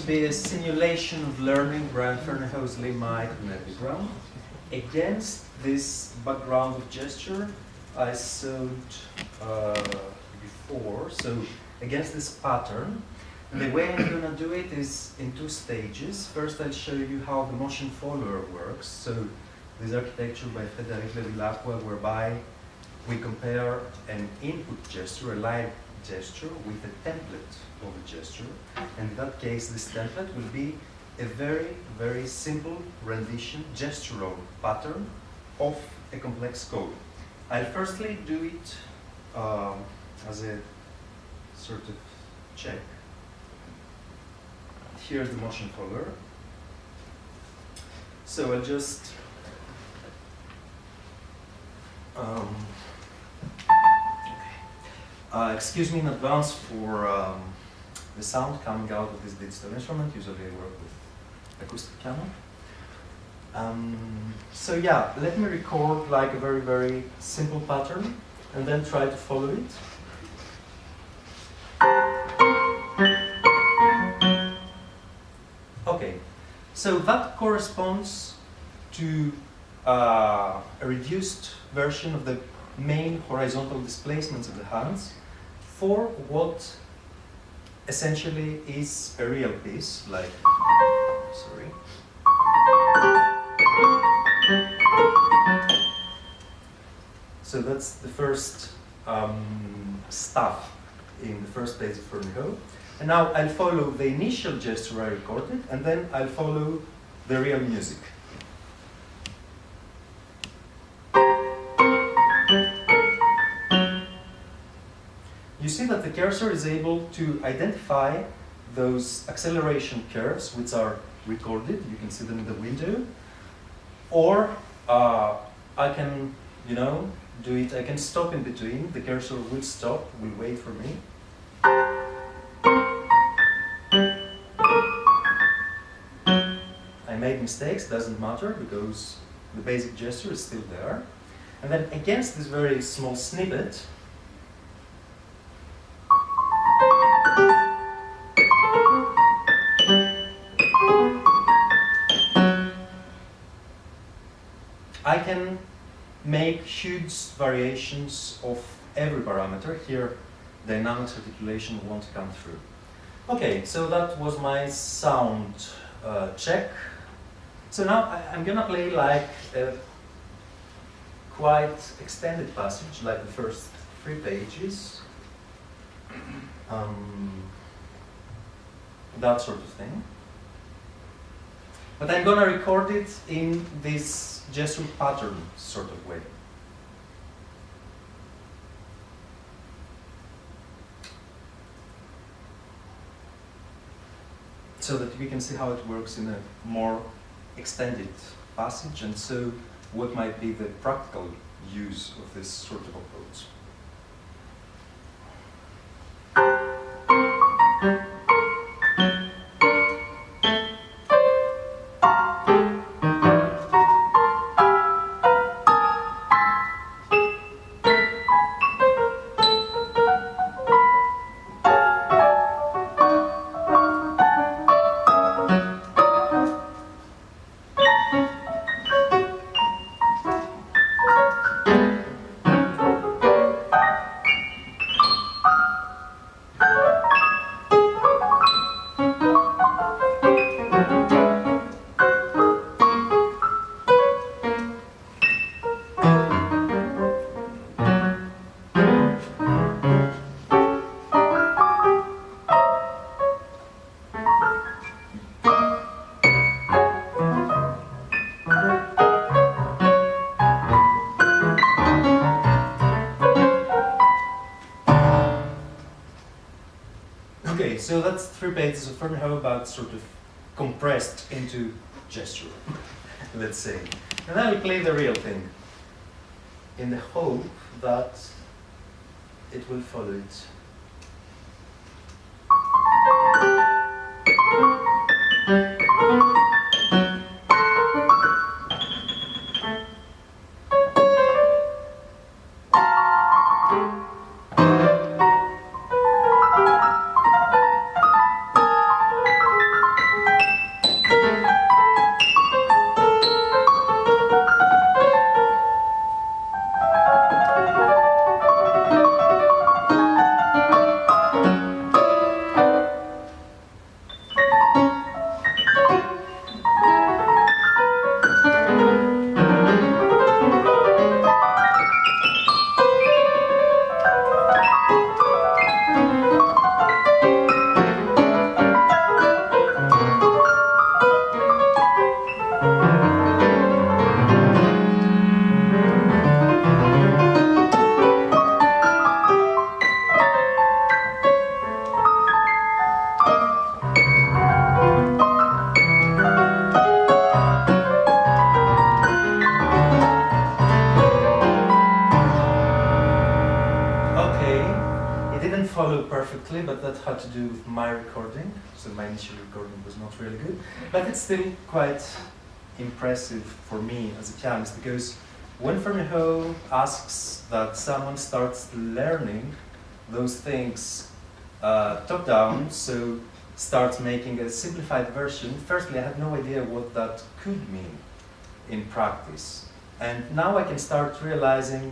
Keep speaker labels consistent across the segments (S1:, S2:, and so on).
S1: be a simulation of learning Brian Ferneyhough's Limite background. Against this background of gesture I showed before, so against this pattern, the way I'm going to do it is in two stages. First I'll show you how the motion follower works. So this architecture by Frédéric Lévy-Lacroix, whereby we compare an input gesture, a live gesture, with a template of a gesture. And in that case, this template will be a very, very simple rendition, gestural pattern of a complex code. I'll firstly do it as a sort of check. Here's the motion follower. So I'll just excuse me in advance for the sound coming out of this digital instrument. Usually I work with acoustic piano. So yeah, let me record like a very, very simple pattern and then try to follow it. Okay, so that corresponds to a reduced version of the main horizontal displacements of the hands for what essentially is a real piece, like, sorry. So that's the first stuff in the first place of Ferneyhough. And now I'll follow the initial gesture I recorded, and then I'll follow the real music. You see that the cursor is able to identify those acceleration curves which are recorded. You can see them in the window. Or I can, do it. I can stop in between. The cursor will stop, will wait for me. I made mistakes, doesn't matter, because the basic gesture is still there. And then against this very small snippet, I can make huge variations of every parameter. Here, dynamics articulation won't come through. Okay, so that was my sound check. So now I'm gonna play like a quite extended passage, like the first 3 pages. That sort of thing. But I'm gonna record it in this gesture pattern sort of way. So that we can see how it works in a more extended passage, and so what might be the practical use of this sort of approach. So that's 3 pages of Ferneyhough, about sort of compressed into gesture, let's say. And now we play the real thing in the hope that it will follow it. but that had to do with my recording, so my initial recording was not really good. But it's still quite impressive for me as a pianist, because when Ferniholt asks that someone starts learning those things top down, so starts making a simplified version, firstly I had no idea what that could mean in practice. And now I can start realizing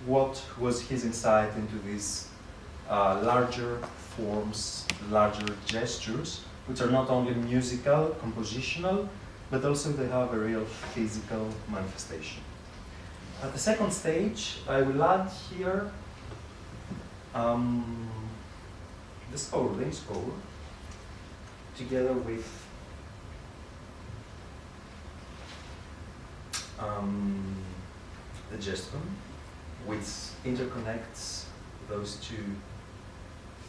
S1: what was his insight into these larger forms, larger gestures, which are not only musical, compositional, but also they have a real physical manifestation. At the second stage, I will add here the score, the score, together with the geston, which interconnects those two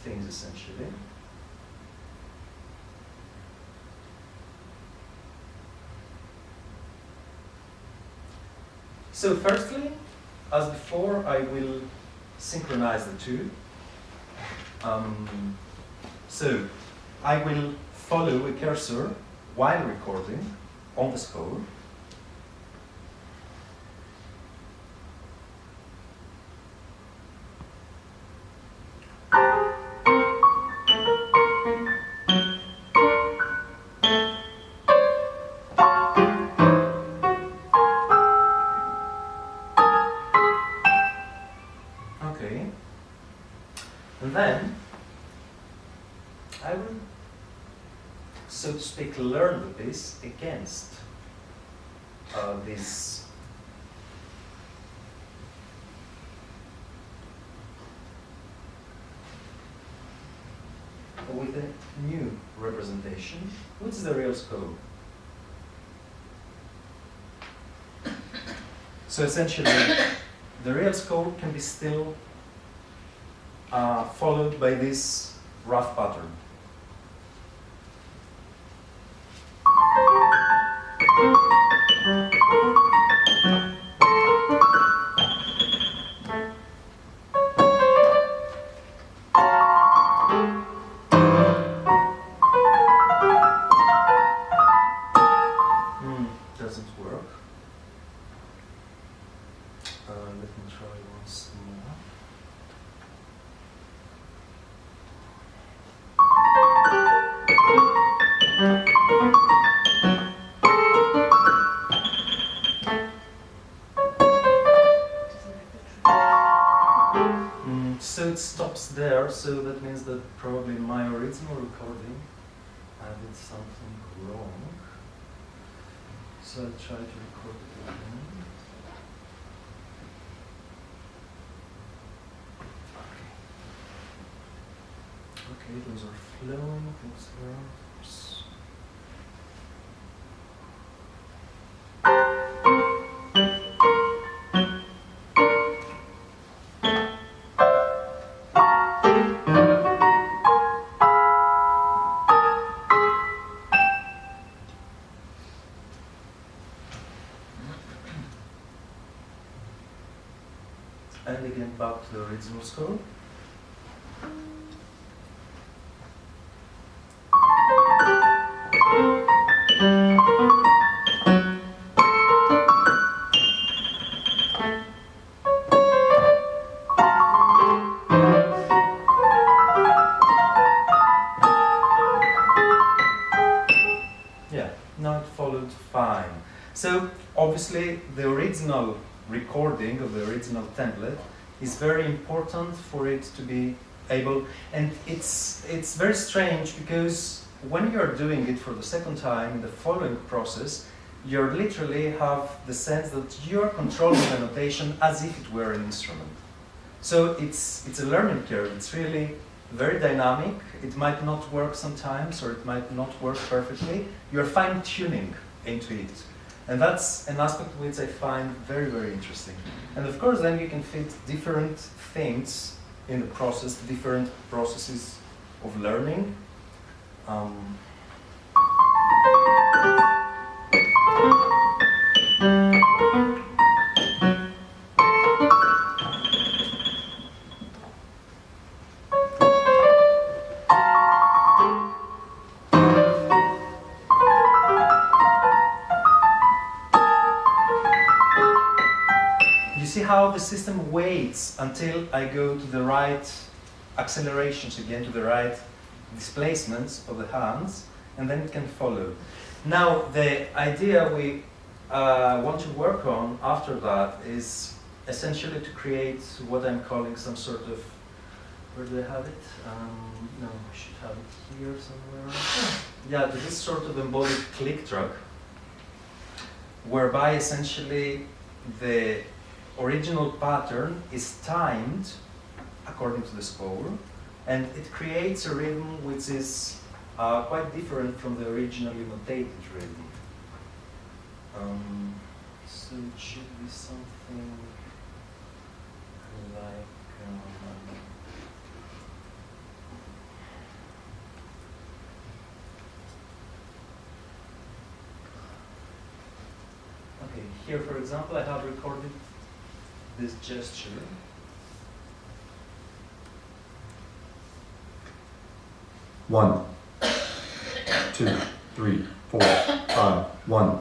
S1: things essentially. So firstly, as before, I will synchronize the two. So I will follow a cursor while recording on the score. Okay. And then I will, so to speak, learn the piece against this with a new representation, which is the real scope. So essentially, the real scope can be still followed by this rough pattern. Doesn't work. Let me try once more. So it stops there, so that means that probably in my original recording I did something wrong. So I'll try to record it again. Okay, those are flowing, things there. And again back to the original score. Yeah, now it followed fine. So obviously the original recording of the original template is very important for it to be able, and it's very strange because when you're doing it for the second time in the following process, you literally have the sense that you're controlling the notation as if it were an instrument. So it's a learning curve. It's really very dynamic. It might not work sometimes, or it might not work perfectly. You're fine-tuning into it. And that's an aspect which I find very, very interesting. And of course, then you can fit different things in the process, different processes of learning. how the system waits until I go to the right accelerations again, to the right displacements of the hands, and then it can follow. Now, the idea we want to work on after that is essentially to create what I'm calling some sort of, where do I have it? No, I should have it here somewhere. Yeah, this sort of embodied click track, whereby essentially the original pattern is timed according to the score, and it creates a rhythm which is quite different from the originally notated rhythm. So it should be something like okay, here for example I have recorded this gesture.
S2: 1, 2, 3, 4, 5, 1.